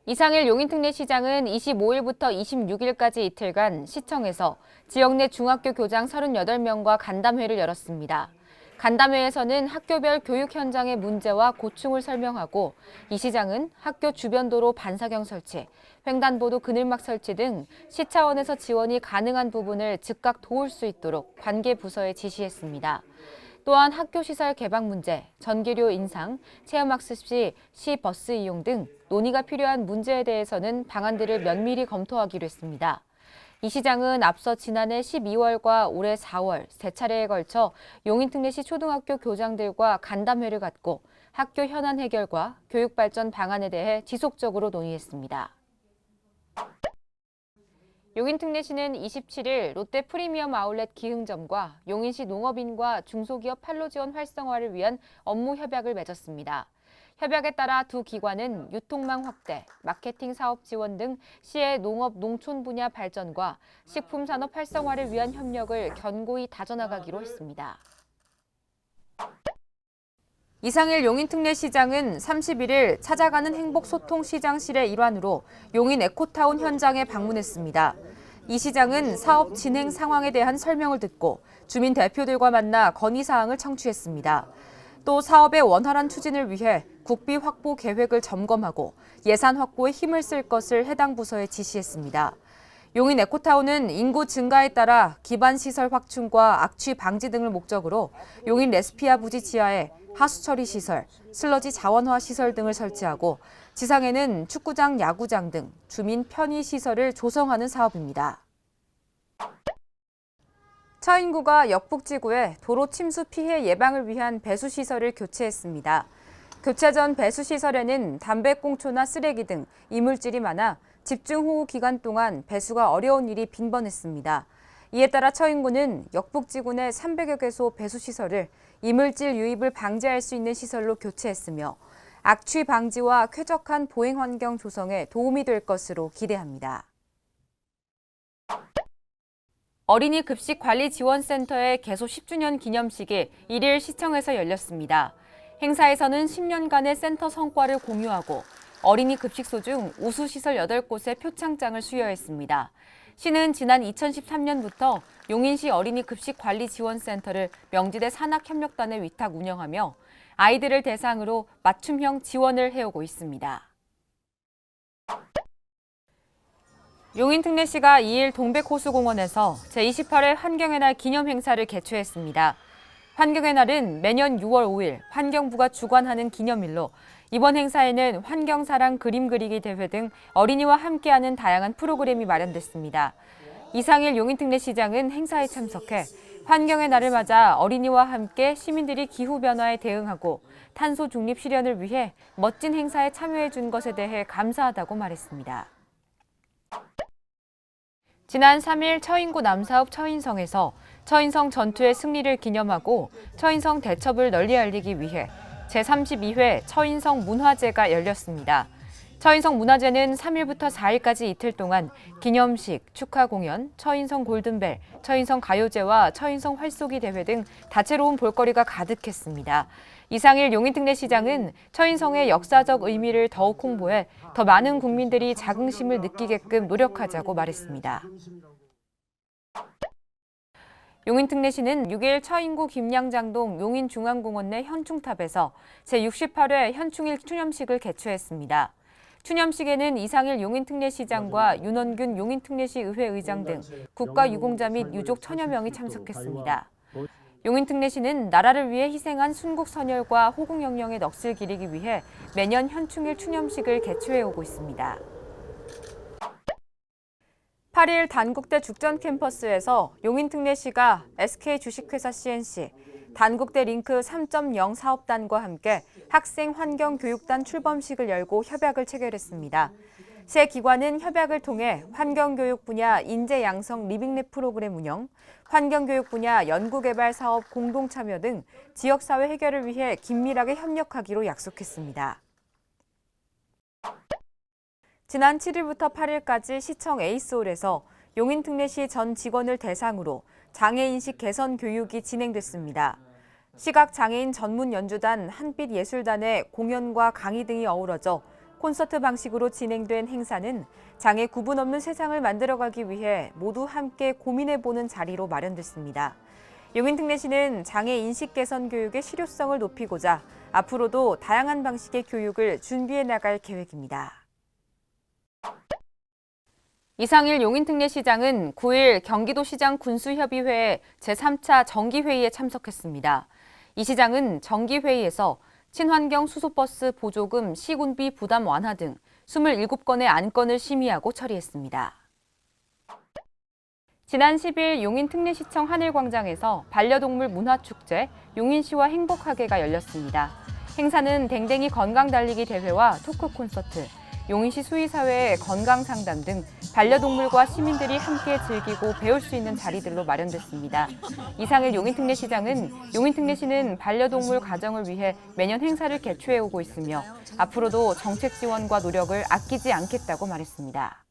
이상일 용인특례시장은 25일부터 26일까지 이틀간 시청에서 지역 내 중학교 교장 38명과 간담회를 열었습니다. 간담회에서는 학교별 교육 현장의 문제와 고충을 설명하고 이 시장은 학교 주변 도로 반사경 설치, 횡단보도 그늘막 설치 등 시 차원에서 지원이 가능한 부분을 즉각 도울 수 있도록 관계 부서에 지시했습니다. 또한 학교 시설 개방 문제, 전기료 인상, 체험학습 시 버스 이용 등 논의가 필요한 문제에 대해서는 방안들을 면밀히 검토하기로 했습니다. 이 시장은 앞서 지난해 12월과 올해 4월 세 차례에 걸쳐 용인특례시 초등학교 교장들과 간담회를 갖고 학교 현안 해결과 교육 발전 방안에 대해 지속적으로 논의했습니다. 용인특례시는 27일 롯데 프리미엄 아울렛 기흥점과 용인시 농업인과 중소기업 판로 지원 활성화를 위한 업무 협약을 맺었습니다. 협약에 따라 두 기관은 유통망 확대, 마케팅 사업 지원 등 시의 농업 농촌 분야 발전과 식품 산업 활성화를 위한 협력을 견고히 다져나가기로 했습니다. 이상일 용인특례시장은 31일 찾아가는 행복소통시장실의 일환으로 용인 에코타운 현장에 방문했습니다. 이 시장은 사업 진행 상황에 대한 설명을 듣고 주민 대표들과 만나 건의사항을 청취했습니다. 또 사업의 원활한 추진을 위해 국비 확보 계획을 점검하고 예산 확보에 힘을 쓸 것을 해당 부서에 지시했습니다. 용인 에코타운은 인구 증가에 따라 기반시설 확충과 악취 방지 등을 목적으로 용인 레스피아 부지 지하에 하수처리 시설, 슬러지 자원화 시설 등을 설치하고 지상에는 축구장, 야구장 등 주민 편의 시설을 조성하는 사업입니다. 처인구가 역북지구에 도로 침수 피해 예방을 위한 배수시설을 교체했습니다. 교체 전 배수시설에는 담배꽁초나 쓰레기 등 이물질이 많아 집중호우 기간 동안 배수가 어려운 일이 빈번했습니다. 이에 따라 처인구는 역북지구 내 300여 개소 배수시설을 이물질 유입을 방지할 수 있는 시설로 교체했으며 악취 방지와 쾌적한 보행 환경 조성에 도움이 될 것으로 기대합니다. 어린이 급식 관리 지원센터의 개소 10주년 기념식이 1일 시청에서 열렸습니다. 행사에서는 10년간의 센터 성과를 공유하고 어린이 급식소 중 우수시설 8곳에 표창장을 수여했습니다. 시는 지난 2013년부터 용인시 어린이 급식 관리 지원센터를 명지대 산학협력단에 위탁 운영하며 아이들을 대상으로 맞춤형 지원을 해오고 있습니다. 용인특례시가 2일 동백호수공원에서 제28회 환경의 날 기념 행사를 개최했습니다. 환경의 날은 매년 6월 5일 환경부가 주관하는 기념일로 이번 행사에는 환경사랑 그림 그리기 대회 등 어린이와 함께하는 다양한 프로그램이 마련됐습니다. 이상일 용인특례시장은 행사에 참석해 환경의 날을 맞아 어린이와 함께 시민들이 기후변화에 대응하고 탄소 중립 실현을 위해 멋진 행사에 참여해 준 것에 대해 감사하다고 말했습니다. 지난 3일 처인구 남사읍 처인성에서 처인성 전투의 승리를 기념하고 처인성 대첩을 널리 알리기 위해 제32회 처인성 문화제가 열렸습니다. 처인성 문화제는 3일부터 4일까지 이틀 동안 기념식, 축하 공연, 처인성 골든벨, 처인성 가요제와 처인성 활쏘기 대회 등 다채로운 볼거리가 가득했습니다. 이상일 용인특례시장은 처인성의 역사적 의미를 더욱 홍보해 더 많은 국민들이 자긍심을 느끼게끔 노력하자고 말했습니다. 용인특례시는 6일 처인구 김양장동 용인중앙공원 내 현충탑에서 제68회 현충일 추념식을 개최했습니다. 추념식에는 이상일 용인특례시장과 윤원균 용인특례시 의회의장 등 국가유공자 및 유족 천여 명이 참석했습니다. 용인특례시는 나라를 위해 희생한 순국선열과 호국영령의 넋을 기리기 위해 매년 현충일 추념식을 개최해오고 있습니다. 8일 단국대 죽전 캠퍼스에서 용인특례시가 SK 주식회사 CNC, 단국대 링크 3.0 사업단과 함께 학생 환경교육단 출범식을 열고 협약을 체결했습니다. 세 기관은 협약을 통해 환경교육 분야 인재양성 리빙랩 프로그램 운영, 환경교육 분야 연구개발 사업 공동참여 등 지역사회 해결을 위해 긴밀하게 협력하기로 약속했습니다. 지난 7일부터 8일까지 시청 에이스홀에서 용인특례시 전 직원을 대상으로 장애인식 개선 교육이 진행됐습니다. 시각장애인 전문 연주단 한빛예술단의 공연과 강의 등이 어우러져 콘서트 방식으로 진행된 행사는 장애 구분 없는 세상을 만들어가기 위해 모두 함께 고민해보는 자리로 마련됐습니다. 용인특례시는 장애 인식 개선 교육의 실효성을 높이고자 앞으로도 다양한 방식의 교육을 준비해 나갈 계획입니다. 이상일 용인특례시장은 9일 경기도시장 군수협의회 제3차 정기회의에 참석했습니다. 이 시장은 정기회의에서 친환경 수소버스 보조금 시군비 부담 완화 등 27건의 안건을 심의하고 처리했습니다. 지난 10일 용인특례시청 하늘광장에서 반려동물 문화축제 용인시와 행복하게가 열렸습니다. 행사는 댕댕이 건강달리기 대회와 토크 콘서트, 용인시 수의사회의 건강상담 등 반려동물과 시민들이 함께 즐기고 배울 수 있는 자리들로 마련됐습니다. 이상일 용인특례시장은 용인특례시는 반려동물 가정을 위해 매년 행사를 개최해오고 있으며 앞으로도 정책 지원과 노력을 아끼지 않겠다고 말했습니다.